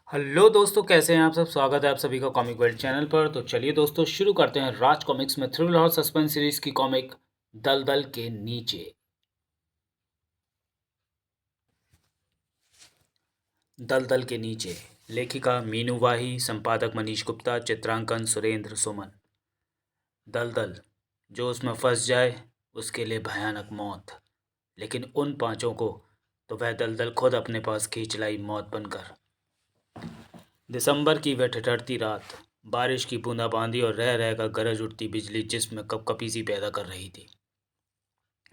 Hello दोस्तों, कैसे हैं आप सब। स्वागत है आप सभी का कॉमिक वर्ल्ड चैनल पर। तो चलिए दोस्तों, शुरू करते हैं राज कॉमिक्स में थ्रिल और सस्पेंस सीरीज की कॉमिक दलदल के नीचे। दलदल के नीचे। लेखिका मीनू वाही, संपादक मनीष गुप्ता, चित्रांकन सुरेंद्र सुमन। दलदल, जो उसमें फंस जाए उसके लिए भयानक मौत, लेकिन उन पांचों को तो वह दलदल खुद अपने पास खींच लाई मौत बनकर। दिसंबर की वह ठिठुरती रात, बारिश की बूंदाबांदी और रह रह कर गरज उठती बिजली जिस्म में कपकपी सी पैदा कर रही थी।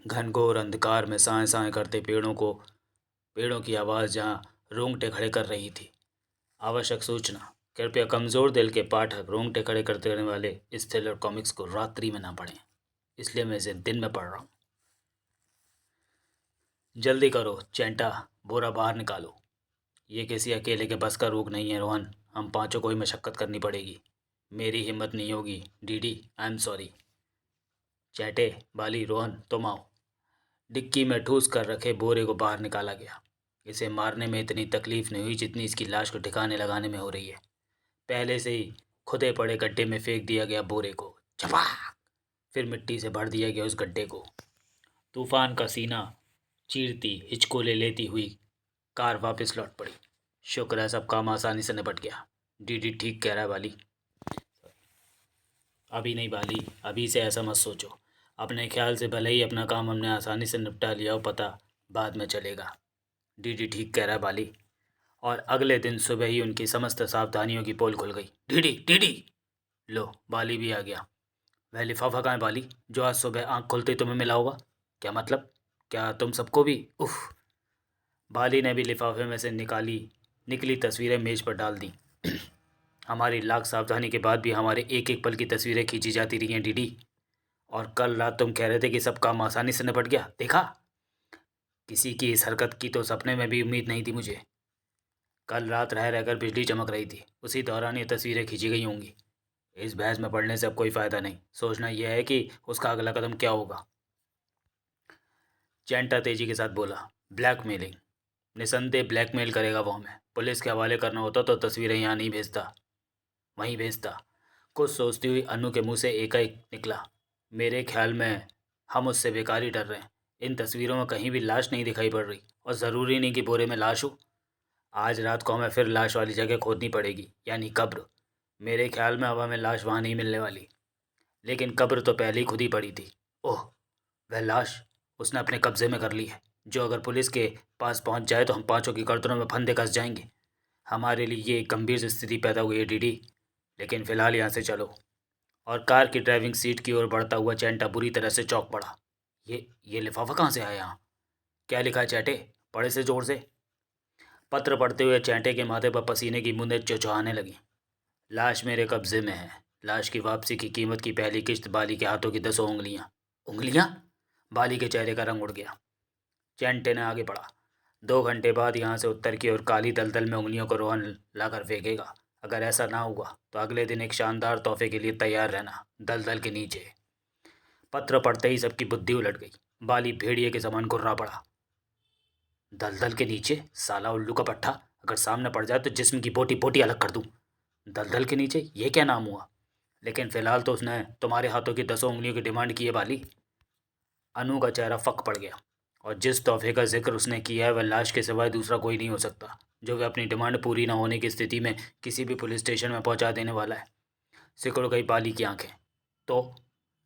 घनघोर अंधकार में साए साए करते पेड़ों की आवाज़ जहाँ रोंगटे खड़े कर रही थी। आवश्यक सूचना, कृपया कमज़ोर दिल के पाठक रोंगटे खड़े करते रहने वाले इस थ्रिलर कॉमिक्स को रात्रि में ना पढ़ें, इसलिए मैं इसे दिन में पढ़ रहा हूँ। जल्दी करो चैंटा, बोरा बाहर निकालो। ये किसी अकेले के बस का रोग नहीं है रोहन, हम पांचों को ही मशक्कत करनी पड़ेगी। मेरी हिम्मत नहीं होगी डीडी, आई एम सॉरी। चैटे, बाली, रोहन तुम आओ। डिक्की में ठूस कर रखे बोरे को बाहर निकाला गया। इसे मारने में इतनी तकलीफ नहीं हुई जितनी इसकी लाश को ठिकाने लगाने में हो रही है। पहले से ही खुदे पड़े गड्ढे में फेंक दिया गया बोरे को, छपाक, फिर मिट्टी से भर दिया गया उस गड्ढे को। तूफान का सीना चीरती हिचकोले लेती हुई कार वापस लौट पड़ी। शुक्र है सब काम आसानी से निपट गया। डीडी ठीक कह रहा है बाली। अभी नहीं बाली, अभी से ऐसा मत सोचो। अपने ख्याल से भले ही अपना काम हमने आसानी से निपटा लिया हो, पता बाद में चलेगा। डीडी ठीक कह रहा है बाली। और अगले दिन सुबह ही उनकी समस्त सावधानियों की पोल खुल गई। डीडी डीडी, लो बाली भी आ गया। वह लिफाफा कहाँ है बाली, जो आज सुबह आंख खुलते ही तुम्हें मिला होगा? क्या मतलब, क्या तुम सबको भी? उफ। बाली ने भी लिफाफे में से निकली तस्वीरें मेज पर डाल दी। हमारी लाख सावधानी के बाद भी हमारे एक एक पल की तस्वीरें खींची जाती रही हैं डीडी। और कल रात तुम कह रहे थे कि सब काम आसानी से निपट गया, देखा? किसी की इस हरकत की तो सपने में भी उम्मीद नहीं थी मुझे। कल रात रह रहकर बिजली चमक रही थी, उसी दौरान ये तस्वीरें खींची गई होंगी। इस बहस में पड़ने से अब कोई फ़ायदा नहीं, सोचना यह है कि उसका अगला कदम क्या होगा। चैंटा तेजी के साथ बोला। ब्लैकमेलिंग, निसंदेह ब्लैकमेल करेगा वो हमें। पुलिस के हवाले करना होता तो तस्वीरें यहाँ नहीं भेजता, वहीं भेजता। कुछ सोचती हुई अनु के मुंह से एकाएक निकला, मेरे ख्याल में हम उससे बेकार ही डर रहे हैं। इन तस्वीरों में कहीं भी लाश नहीं दिखाई पड़ रही, और ज़रूरी नहीं कि बोरे में लाश हो। आज रात को हमें फिर लाश वाली जगह खोदनी पड़ेगी, यानी कब्र। मेरे ख्याल में अब हमें लाश वहाँ नहीं मिलने वाली, लेकिन कब्र तो पहले ही खुद ही पड़ी थी। ओह, वह लाश उसने अपने कब्जे में कर ली है, जो अगर पुलिस के पास पहुंच जाए तो हम पांचों की गर्दनों में फंदे कस जाएंगे। हमारे लिए ये एक गंभीर स्थिति पैदा हुई है डीडी, लेकिन फिलहाल यहाँ से चलो। और कार की ड्राइविंग सीट की ओर बढ़ता हुआ चैंटा बुरी तरह से चौंक पड़ा। ये लिफाफा कहाँ से आया यहाँ? क्या लिखा है चैटे, पढ़े से जोर से। पत्र पढ़ते हुए चैंटे के माथे पर पसीने की बूंदें चुचुहाने लगी। लाश मेरे कब्जे में है। लाश की वापसी की कीमत की पहली किश्त बाली के हाथों की 10 उंगलियां। उंगलियां? बाली के चेहरे का रंग उड़ गया। चैंटे ने आगे बढ़ा। 2 घंटे बाद यहाँ से उत्तर की ओर काली दलदल में उंगलियों को रोहन लाकर फेंकेगा। अगर ऐसा ना हुआ तो अगले दिन एक शानदार तोहफे के लिए तैयार रहना, दलदल के नीचे। पत्र पढ़ते ही सबकी बुद्धि उलट गई। बाली भेड़िए के समान घुर्रा पड़ा। दलदल के नीचे? साला उल्लू का पट्टा, अगर सामने पड़ जाए तो जिस्म की बोटी बोटी अलग कर दूं। दलदल के नीचे, ये क्या नाम हुआ? लेकिन फिलहाल तो उसने तुम्हारे हाथों की 10 उंगलियों की डिमांड की है बाली। अनु का चेहरा फक पड़ गया। और जिस तोहफे का जिक्र उसने किया है वह लाश के सिवाय दूसरा कोई नहीं हो सकता, जो वह अपनी डिमांड पूरी ना होने की स्थिति में किसी भी पुलिस स्टेशन में पहुंचा देने वाला है। सिकुड़ गई बाली की आंखें। तो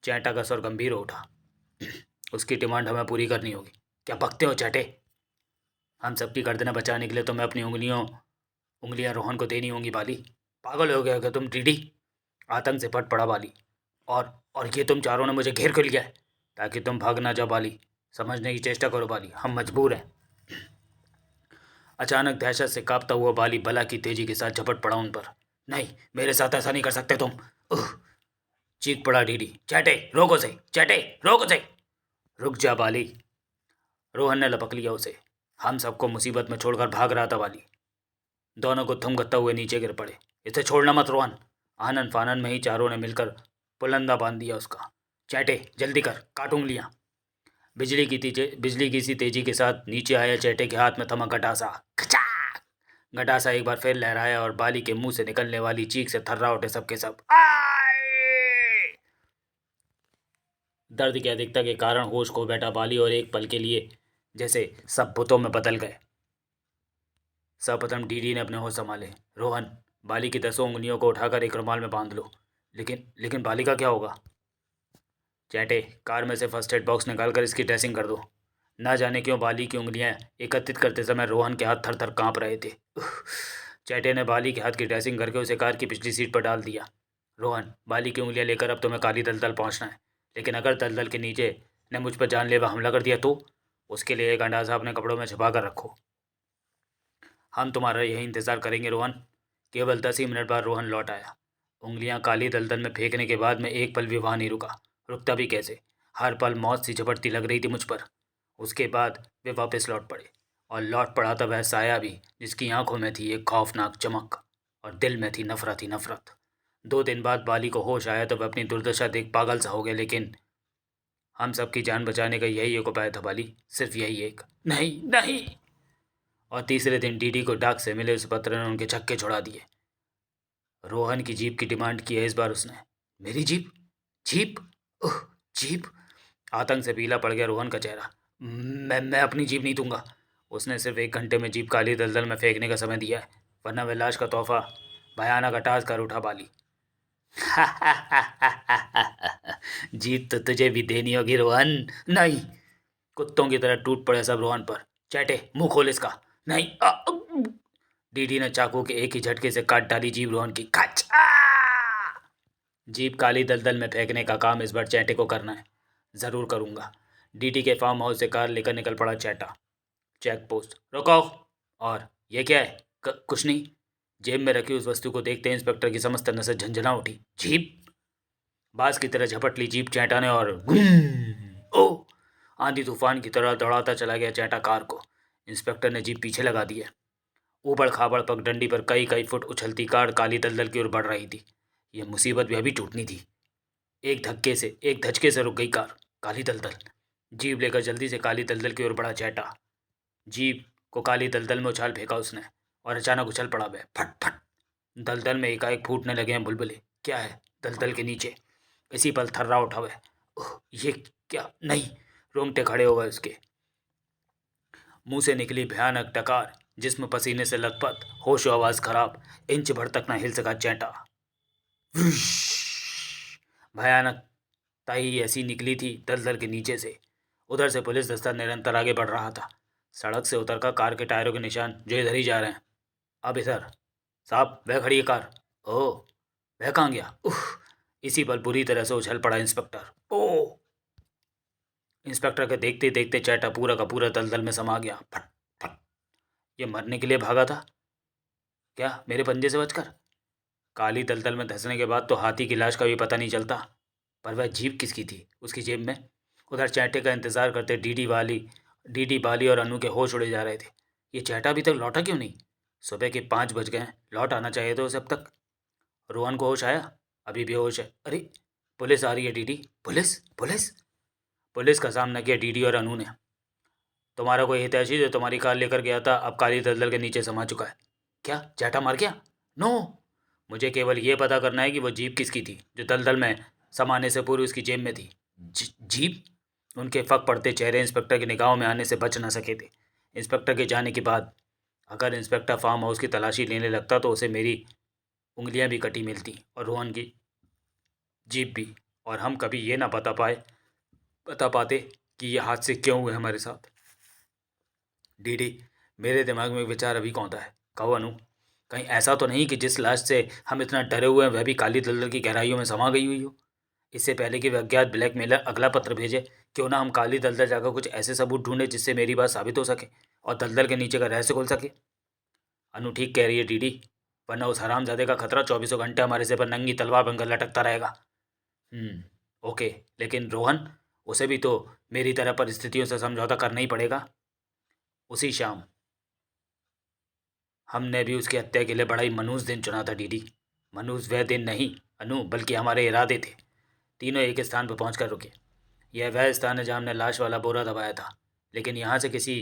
चैंटा का स्वर गंभीर हो उठा। उसकी डिमांड हमें पूरी करनी होगी। क्या बकते हो चैटे? हम सबकी गर्दनें बचाने के लिए तुम्हें अपनी उंगलियां रोहन को देनी होंगी बाली। पागल हो गए हो क्या तुम डीडी? आतंक से फट पड़ा बाली। और ये तुम चारों ने मुझे घेर कर लिया है ताकि तुम भाग ना जाओ बाली। समझने की चेष्टा करो बाली, हम मजबूर हैं। अचानक दहशत से कांपता हुआ बाली बला की तेजी के साथ झपट पड़ा उन पर। नहीं, मेरे साथ ऐसा नहीं कर सकते तुम। उह, चीख पड़ा डीडी। चैटे रोको से, चैटे रोको से। रुक जा बाली, रोहन ने लपक लिया उसे। हम सबको मुसीबत में छोड़कर भाग रहा था बाली। दोनों को थमगत्ता हुए नीचे गिर पड़े। इसे छोड़ना मत रोहन। आनन फानन में ही चारों ने मिलकर पुलंदा बांध दिया उसका। चैटे जल्दी कर, काट उंगलियां। बिजली की सी तेजी के साथ नीचे आया चैटे के हाथ में थमा गटासा। खचाक! गंडासा एक बार फिर लहराया और बाली के मुंह से निकलने वाली चीख से थर्रा उठे सबके सब। आए! दर्द की अधिकता के कारण होश खो बैठा बाली और एक पल के लिए जैसे सब भूतों में बदल गए। सर्वप्रथम डीडी ने अपने होश संभाले। रोहन, बाली की 10 उंगलियों को उठाकर एक रुमाल में बांध लो। लेकिन बाली का क्या होगा? चैटे, कार में से फर्स्ट एड बॉक्स निकालकर इसकी ड्रेसिंग कर दो। ना जाने क्यों बाली की उंगलियां एकत्रित करते समय रोहन के हाथ थर थर कांप रहे थे। चैटे ने बाली के हाथ की ड्रेसिंग करके उसे कार की पिछली सीट पर डाल दिया। रोहन, बाली की उंगलियां लेकर अब तुम्हें काली दलदल पहुंचना है, लेकिन अगर दलदल के नीचे ने मुझ पर जानलेवा हमला कर दिया तो उसके लिए एक अंडासा अपने कपड़ों में छिपा कर रखो। हम तुम्हारा यही इंतजार करेंगे रोहन। केवल 10 ही मिनट बाद रोहन लौट आया। उंगलियां काली दलदल में फेंकने के बाद में एक पल भी वहां नहीं रुका। रुकता भी कैसे? हर पल मौत सी झपटती लग रही थी मुझ पर। उसके बाद वे वापस लौट पड़े और लौट पड़ा था वह साया भी जिसकी आंखों में थी एक खौफनाक चमक और दिल में थी नफरत ही नफरत। 2 दिन बाद बाली को होश आया तो वह अपनी दुर्दशा देख पागल सा हो गया, लेकिन हम सबकी जान बचाने का यही एक उपाय था बाली, सिर्फ यही एक। नहीं नहीं। और तीसरे दिन डीडी को डाक से मिले उस पत्र ने उनके छक्के छुड़ा दिए। रोहन की जीप की डिमांड की है इस बार उसने। मेरी जीप? जीप? ओह, जीप! आतंक से पीला पड़ गया रोहन का चेहरा। मैं अपनी जीप नहीं दूंगा। उसने सिर्फ 1 घंटे में जीप काली दलदल में फेंकने का समय दिया है, वरना वह लाश का तोहफा भयानक अटाज कर उठा बाली। जीप तो तुझे भी देनी होगी रोहन। नहीं। कुत्तों की तरह टूट पड़े सब रोहन पर। चैटे, मुंह खोल इसका। नहीं। डीडी ने चाकू के एक ही झटके से काट डाली जीप रोहन की। खच! जीप काली दलदल में फेंकने का काम इस बार चैटे को करना है। जरूर करूंगा। डीडी के फार्म हाउस से कार लेकर निकल पड़ा चैटा। चेक पोस्ट रुको। और ये क्या है? कुछ नहीं। जेब में रखी उस वस्तु को देखते ही इंस्पेक्टर की समस्त नसें झंझना उठी। जीप! बाज की तरह झपट ली जीप चैटा ने और ओ! आंधी तूफान की तरह दौड़ाता चला गया चैटा कार को। इंस्पेक्टर ने जीप पीछे लगा दी है। ऊबड़ खाबड़ पगडंडी पर कई कई फुट उछलती कार काली दलदल की ओर बढ़ रही थी। यह मुसीबत भी अभी टूटनी थी। एक धचके से रुक गई कार। काली दलदल। जीप लेकर जल्दी से काली दलदल की ओर बढ़ा चैटा। जीप को काली दलदल में उछाल फेंका उसने और अचानक उछल पड़ा वह। फट फट! दलदल में एकाएक फूटने लगे हैं बुलबुले। क्या है दलदल के नीचे? इसी पल थर्रा उठा वह। ओह, ये क्या? नहीं! रोंगटे खड़े हो गए उसके। मुंह से निकली भयानक डकार, जिस्म पसीने से लथपथ, होश आवाज खराब, इंच भर तक न हिल सका चैटा। भयानक ताई ऐसी निकली थी दलदल के नीचे से। उधर से पुलिस दस्ता निरंतर आगे बढ़ रहा था। सड़क से उतरकर कार के टायरों के निशान जो इधर ही जा रहे हैं। अब इधर साहब, वह खड़ी है कार। ओह, वह कहाँ गया? उफ! इसी पल बुरी तरह से उछल पड़ा इंस्पेक्टर। ओह! इंस्पेक्टर के देखते देखते चैटा पूरा का पूरा दलदल में समा गया। फट फट! ये मरने के लिए भागा था क्या मेरे पंजे से बचकर? काली दलदल में धंसने के बाद तो हाथी की लाश का भी पता नहीं चलता। पर वह जीप किसकी थी उसकी जेब में? उधर चैटे का इंतजार करते डीडी बाली और अनु के होश उड़े जा रहे थे। ये चैटा अभी तक लौटा क्यों नहीं? सुबह के 5 बज गए, लौट आना चाहिए था उसे अब तक। रोहन को होश आया? अभी भी होश है। अरे, पुलिस आ रही है डीडी। पुलिस? पुलिस? पुलिस का सामना किया डीडी और अनु ने। तुम्हारा कोई हितैषी जो तुम्हारी कार लेकर गया था अब काली दलदल के नीचे समा चुका है। क्या चैटा मर गया? नो! मुझे केवल ये पता करना है कि वो जीप किसकी थी जो दलदल में समाने से पूर्व उसकी जेब में थी। जीप? उनके फक पड़ते चेहरे इंस्पेक्टर की निगाहों में आने से बच न सके थे। इंस्पेक्टर के जाने के बाद अगर इंस्पेक्टर फार्म हाउस की तलाशी लेने लगता तो उसे मेरी उंगलियां भी कटी मिलती और रोहन की जीप भी, और हम कभी ये ना बता पाते कि ये हादसे क्यों हुए हमारे साथ। डीडी, मेरे दिमाग में विचार अभी कौन है? कहो अनु, कहीं ऐसा तो नहीं कि जिस लाश से हम इतना डरे हुए हैं वह भी काली दलदल की गहराइयों में समा गई हुई हो? इससे पहले कि वह अज्ञात ब्लैकमेलर अगला पत्र भेजे, क्यों ना हम काली दलदल जाकर कुछ ऐसे सबूत ढूंढे जिससे मेरी बात साबित हो सके और दलदल के नीचे का रहस्य खुल सके। अनु ठीक कह रही है डीडी, वरना उस हरामजादे का खतरा 24 घंटे हमारे सिर पर नंगी तलवार बनकर लटकता रहेगा। ओके, लेकिन रोहन, उसे भी तो मेरी तरह परिस्थितियों से समझौता करना ही पड़ेगा। उसी शाम हमने भी उसकी हत्या के लिए बड़ा ही मनहूस दिन चुना था डीडी। मनहूस वह दिन नहीं अनु, बल्कि हमारे इरादे थे। तीनों एक स्थान पर पहुंचकर रुके। यह वह स्थान है जहां हमने लाश वाला बोरा दबाया था, लेकिन यहाँ से किसी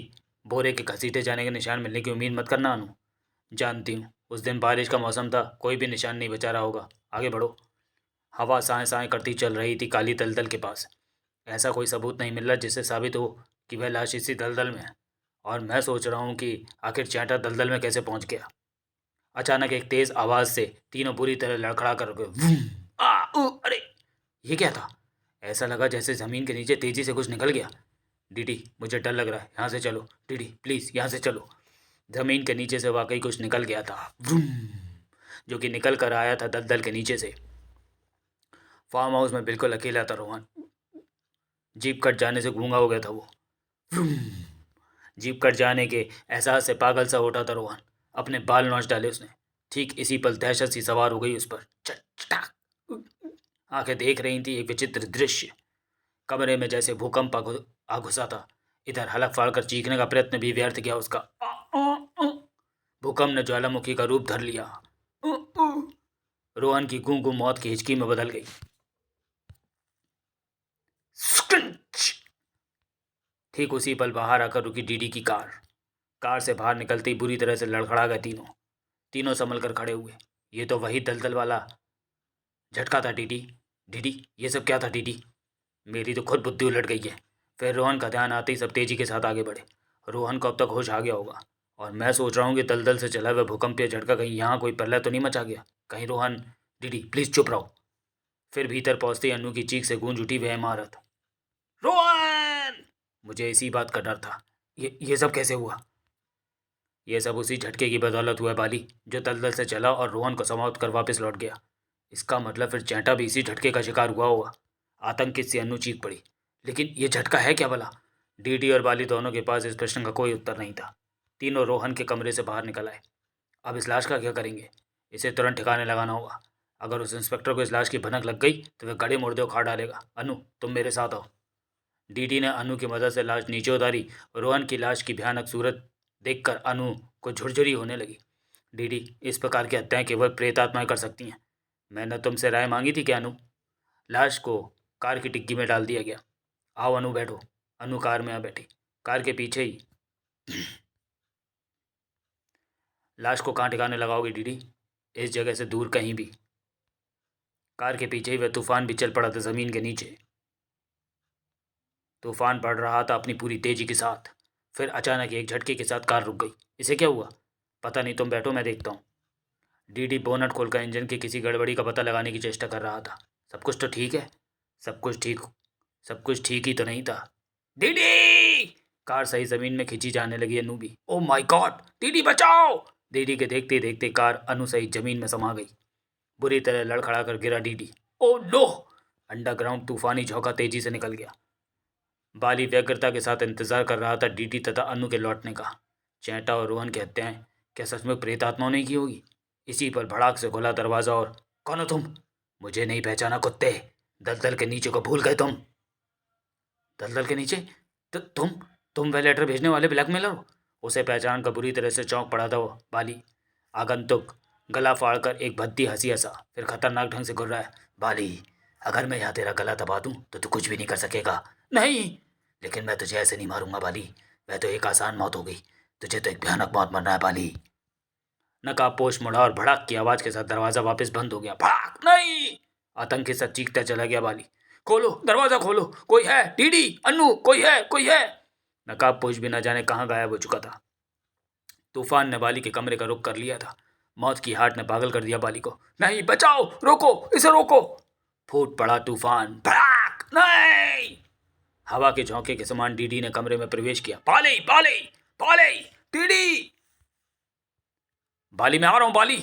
बोरे के घसीटे जाने के निशान मिलने की उम्मीद मत करना अनु। जानती हूँ, उस दिन बारिश का मौसम था, कोई भी निशान नहीं बचा रहा होगा। आगे बढ़ो। हवा साए साए करती चल रही थी काली दलदल के पास। ऐसा कोई सबूत नहीं मिल रहा जिससे साबित हो कि वह लाश इसी दलदल में है। और मैं सोच रहा हूँ कि आखिर चैंटा दलदल में कैसे पहुँच गया। अचानक एक तेज आवाज से तीनों बुरी तरह लड़खड़ा कर गए। वूम! अरे ये क्या था? ऐसा लगा जैसे जमीन के नीचे तेजी से कुछ निकल गया। डीडी, मुझे डर लग रहा है, यहाँ से चलो। डीडी प्लीज यहाँ से चलो। जमीन के नीचे से वाकई कुछ निकल गया था। वूम! जो कि निकल कर आया था दलदल के नीचे से। फार्म हाउस में बिल्कुल अकेला था रोहन। जीप कट जाने से गूंगा हो गया था वो। वूम! जीप कट जाने के एहसास से पागल सा उठा था रोहन। अपने बाल नोच डाले उसने। ठीक इसी पल दहशत सी सवार हो गई उस पर। चटाक! आंखें देख रही थी एक विचित्र दृश्य। कमरे में जैसे भूकंप आ घुसा था। इधर हलक फाड़कर चीखने का प्रयत्न भी व्यर्थ गया उसका। भूकंप ने ज्वालामुखी का रूप धर लिया। रोहन की गूं गूं मौत की हिचकी में बदल गई। ठीक उसी पल बाहर आकर रुकी डीडी की कार। कार से बाहर निकलते ही बुरी तरह से लड़खड़ा गए तीनों। तीनों संभल कर खड़े हुए। ये तो वही दलदल वाला झटका था डीडी। डीडी, ये सब क्या था डीडी? मेरी तो खुद बुद्धि उलट गई है। फिर रोहन का ध्यान आते ही सब तेजी के साथ आगे बढ़े। रोहन को अब तक होश आ गया होगा। और मैं सोच रहा हूँ कि दलदल से चला हुआ भूकंपीय झटका कहीं यहाँ कोई प्रलय तो नहीं मचा गया। कहीं रोहन। डीडी प्लीज चुप रहो। फिर भीतर पहुंचते ही अन्नू की चीख से गूंज उठी वह इमारत। रोहन! मुझे इसी बात का डर था। ये सब कैसे हुआ? ये सब उसी झटके की बदौलत हुआ बाली, जो दलदल से चला और रोहन को समाप्त कर वापस लौट गया। इसका मतलब फिर चैंटा भी इसी झटके का शिकार हुआ होगा। आतंकित से अन्नू चीख पड़ी। लेकिन ये झटका है क्या भला? डीडी और बाली दोनों के पास इस प्रश्न का कोई उत्तर नहीं था। तीनों रोहन के कमरे से बाहर निकल आए। अब इस लाश का क्या करेंगे? इसे तुरंत ठिकाने लगाना होगा। अगर उस इंस्पेक्टर को इस लाश की भनक लग गई तो वह गड़े मुर्दे उखाड़ डालेगा। अनु, तुम मेरे साथ आओ। डीडी ने अनु की मदद से लाश नीचे उतारी। रोहन की लाश की भयानक सूरत देखकर अनु को झुरझुरी होने लगी। डीडी, इस प्रकार की हत्याएं केवल प्रेत आत्माएं कर सकती हैं। मैंने तुमसे राय मांगी थी क्या अनु? लाश को कार की डिग्गी में डाल दिया गया। आओ अनु, बैठो। अनु कार में आ बैठी। कार के पीछे ही। लाश को कहाँ ठिकाने लगाओगे डीडी? इस जगह से दूर कहीं भी। कार के पीछे ही वह तूफान भी चल पड़ा था जमीन के नीचे। तूफान बढ़ रहा था अपनी पूरी तेजी के साथ। फिर अचानक एक झटके के साथ कार रुक गई। इसे क्या हुआ? पता नहीं, तुम बैठो, मैं देखता हूँ। डीडी बोनट खोलकर इंजन की किसी गड़बड़ी का पता लगाने की चेष्टा कर रहा था। सब कुछ तो ठीक है। सब कुछ ठीक ही तो नहीं था। डीडी! कार सही जमीन में खींची जाने लगी। अनु भी। Oh my God! डीडी बचाओ! डीडी के देखते देखते कार अनु सहित जमीन में समा गई। बुरी तरह लड़खड़ा कर गिरा डीडी। Oh no! अंडरग्राउंड तूफानी झोंका तेजी से निकल गया। बाली व्यग्रता के साथ इंतजार कर रहा था डीडी तथा अनु के लौटने का। चैंटा और रोहन की हत्याएं क्या सच में प्रेत आत्माओं ने की होगी? इसी पर भड़ाक से खुला दरवाजा और कौन हो तुम? मुझे नहीं पहचाना कुत्ते? दलदल के नीचे को भूल गए तुम? दलदल के नीचे? तो तुम वह लेटर भेजने वाले ब्लैकमेलर हो? उसे पहचान कर बुरी तरह से चौंक पड़ा था वो बाली। आगंतुक गला फाड़कर एक भद्दी हंसी हंसा, फिर खतरनाक ढंग से घुर रहा है। बाली, अगर मैं यहाँ तेरा गला दबा दूं तो तू कुछ भी नहीं कर सकेगा। नहीं, लेकिन मैं तुझे ऐसे नहीं मारूंगा बाली। वह तो एक आसान मौत हो गई, तुझे तो एक भयानक मौत मरना है बाली। नकाबपोश मुड़ा और भड़ाक की आवाज के साथ दरवाजा वापस बंद हो गया। भड़ाक! नहीं! आतंक के साथ चीखता चला गया बाली। खोलो दरवाजा, खोलो, कोई है? डीडी, अन्नू, कोई है, कोई है? नकाबपोश भी न जाने कहाँ गायब हो चुका था। तूफान ने बाली के कमरे का रुख कर लिया था। मौत की हाट ने पागल कर दिया बाली को। नहीं, बचाओ, रोको, इसे रोको! फूट पड़ा तूफान। भड़ाक! नहीं! हवा के झोंके के समान डीडी ने कमरे में प्रवेश किया। बाली, बाली, बाली! डीडी! बाली, मैं आ रहा हूं बाली!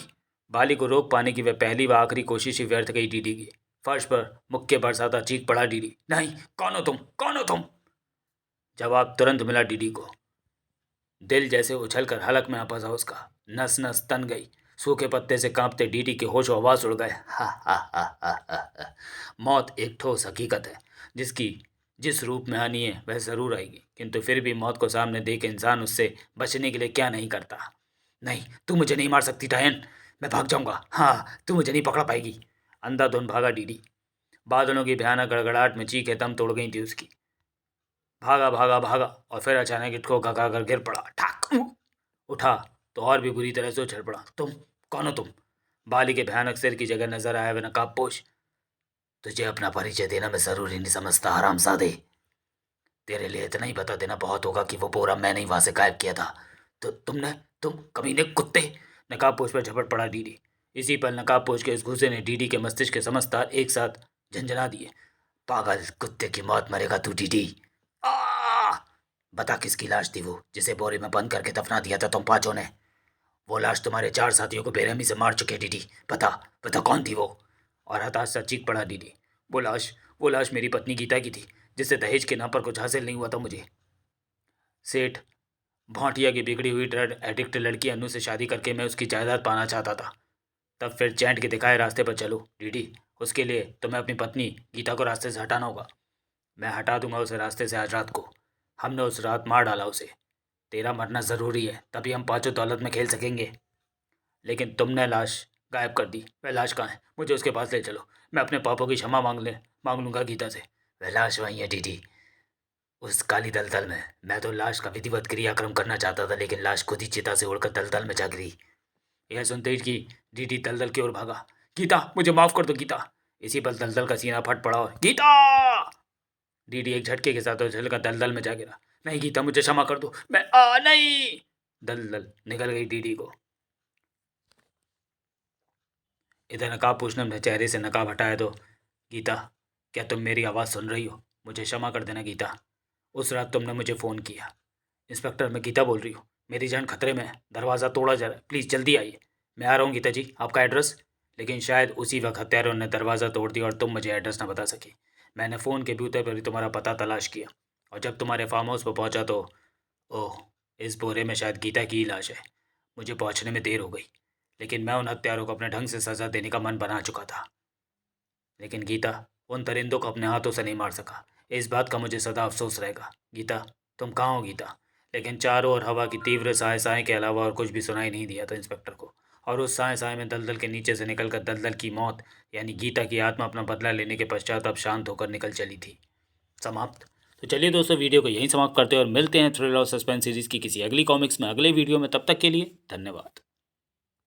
बाली को रोक पाने की वह पहली व आखिरी कोशिश ही व्यर्थ गई डीडी की। फर्श पर मुक्के बरसाता चीख पड़ा डीडी। नहीं, कौन हो तुम, कौन हो तुम? जवाब तुरंत मिला डीडी को। दिल जैसे उछलकर हलक में आपसा उसका। नस नस तन गई। सूखे पत्ते से कांपते डीडी के होश आवाज उड़ गए। हा हा हा हा हा। मौत एक ठोस हकीकत है जिसकी जिस रूप में आनी है वह जरूर आएगी, किंतु फिर भी मौत को सामने देख इंसान उससे बचने के लिए क्या नहीं करता। नहीं, तू मुझे नहीं मार सकती डायन। मैं भाग जाऊंगा। हाँ, तू मुझे नहीं पकड़ पाएगी। अंधाधुंध भागा डीडी। बादलों की भयानक गड़गड़ाहट में चीखें दम तोड़ गई थी उसकी। भागा भागा भागा और फिर अचानक इटको खा कर गिर पड़ा। ठाक! उठा तो और भी बुरी तरह से उछल पड़ा। तुम कौन हो तुम? बाली के भयानक सिर की जगह नजर आया वह नकाबपोश। तुझे अपना परिचय देना मैं जरूरी नहीं समझता हरामजादे। तेरे लिए इतना ही बता देना बहुत होगा कि वो बोरा मैंने ही वहां से गायब किया था। तो तुम कमीने कुत्ते! नकाबपोश पर झपट पड़ा डीडी। इसी पल नकाबपोश के इस गुस्से ने डीडी के मस्तिष्क के समस्त तार एक साथ झंझना दिए। पागल कुत्ते की मौत मरेगा तू डीडी। आ! बता किसकी लाश थी वो जिसे बोरे में बंद करके दफना दिया था तुम पांचों ने? वो लाश तुम्हारे 4 साथियों को बेरहमी से मार चुके डीडी। बता बता कौन थी वो? और हताश सा चीख पड़ा डीडी। वो लाश मेरी पत्नी गीता की थी, जिससे दहेज के नाम पर कुछ हासिल नहीं हुआ था मुझे। सेठ भौटिया की बिगड़ी हुई ड्रग एडिक्ट लड़की अनु से शादी करके मैं उसकी जायदाद पाना चाहता था। तब फिर चैंट के दिखाए रास्ते पर चलो डीडी। उसके लिए तुम्हें अपनी पत्नी गीता को रास्ते से हटाना होगा। मैं हटा दूंगा उसे रास्ते से आज रात को। हमने उस रात मार डाला उसे। तेरा मरना ज़रूरी है, तभी हम पांचों दौलत में खेल सकेंगे। लेकिन तुमने लाश गायब कर दी। वह लाश कहाँ है? मुझे उसके पास ले चलो। मैं अपने पापों की क्षमा मांग लूंगा गीता से। वह लाश वहीं है डीडी, उस काली दलदल में। मैं तो लाश का विधिवत क्रियाक्रम करना चाहता था, लेकिन लाश खुद ही चिता से उड़कर दलदल में जा गिरी। यह सुनते ही डीडी दलदल की ओर भागा। गीता, मुझे माफ कर दो गीता। इसी पल दलदल का सीना फट पड़ा और गीता! डीडी एक झटके के साथ उछलकर दलदल में जा गिरा। नहीं गीता, मुझे क्षमा कर दो। मैं नहीं! दलदल निकल गई डीडी को। इधर नकाबपोश ने अपने चेहरे से नकाब हटाया तो गीता, क्या तुम मेरी आवाज़ सुन रही हो? मुझे क्षमा कर देना गीता। उस रात तुमने मुझे फ़ोन किया। इंस्पेक्टर, मैं गीता बोल रही हूँ। मेरी जान खतरे में है। दरवाज़ा तोड़ा जा रहा है, प्लीज़ जल्दी आइए। मैं आ रहा हूँ गीता जी। आपका एड्रेस? लेकिन शायद उसी वक्त हत्यारों ने दरवाज़ा तोड़ दिया और तुम मुझे एड्रेस ना बता सके। मैंने फ़ोन के बूते पर ही तुम्हारा पता तलाश किया और जब तुम्हारे फार्म हाउस पर पहुँचा तो ओह, इस बोरे में शायद गीता की ही लाश है। मुझे पहुँचने में देर हो गई, लेकिन मैं उन हत्यारों को अपने ढंग से सज़ा देने का मन बना चुका था। लेकिन गीता, उन परिंदों को अपने हाथों से नहीं मार सका। इस बात का मुझे सदा अफसोस रहेगा। गीता, तुम कहाँ हो गीता? लेकिन चारों ओर हवा की तीव्र साय साय के अलावा और कुछ भी सुनाई नहीं दिया था इंस्पेक्टर को। और उस साय साय में दलदल के नीचे से निकलकर दलदल की मौत यानी गीता की आत्मा अपना बदला लेने के पश्चात अब शांत होकर निकल चली थी। समाप्त। तो चलिए दोस्तों, वीडियो को यहीं समाप्त करते हैं और मिलते हैं थ्रिलर और सस्पेंस सीरीज़ की किसी अगली कॉमिक्स में अगले वीडियो में। तब तक के लिए धन्यवाद।